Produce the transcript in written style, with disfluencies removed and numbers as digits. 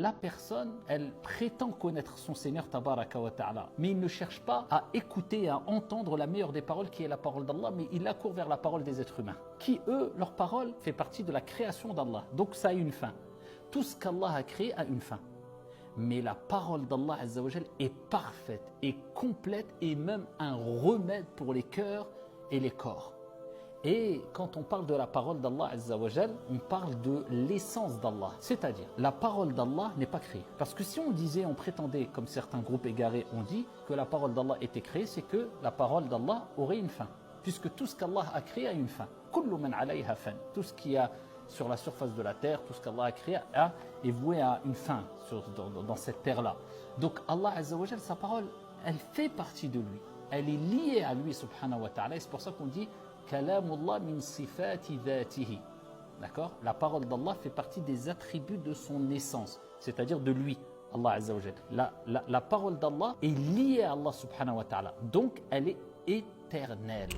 La personne, elle prétend connaître son Seigneur Tabaraka wa Ta'ala, mais il ne cherche pas à écouter, à entendre la meilleure des paroles qui est la parole d'Allah, mais il accourt vers la parole des êtres humains, qui eux, leur parole fait partie de la création d'Allah. Donc ça a une fin. Tout ce qu'Allah a créé a une fin. Mais la parole d'Allah Azza wa Jal est parfaite, est complète et même un remède pour les cœurs et les corps. Et quand on parle de la parole d'Allah Azza wa Jal, on parle de l'essence d'Allah. C'est-à-dire, la parole d'Allah n'est pas créée. Parce que si on disait, on prétendait, comme certains groupes égarés ont dit, que la parole d'Allah était créée, c'est que la parole d'Allah aurait une fin. Puisque tout ce qu'Allah a créé a une fin. Kullu man alayha fan. Tout ce qui a sur la surface de la terre, tout ce qu'Allah a créé est voué à une fin dans cette terre-là. Donc Allah Azza wa Jal, sa parole, elle fait partie de lui. Elle est liée à lui, subhanahu wa ta'ala. Et c'est pour ça qu'on dit Kalamullah min sifati dhatihi. D'accord? La parole d'Allah fait partie des attributs de son essence, c'est-à-dire de lui, Allah Azza wa Jal. La parole d'Allah est liée à Allah subhanahu wa ta'ala. Donc elle est éternelle.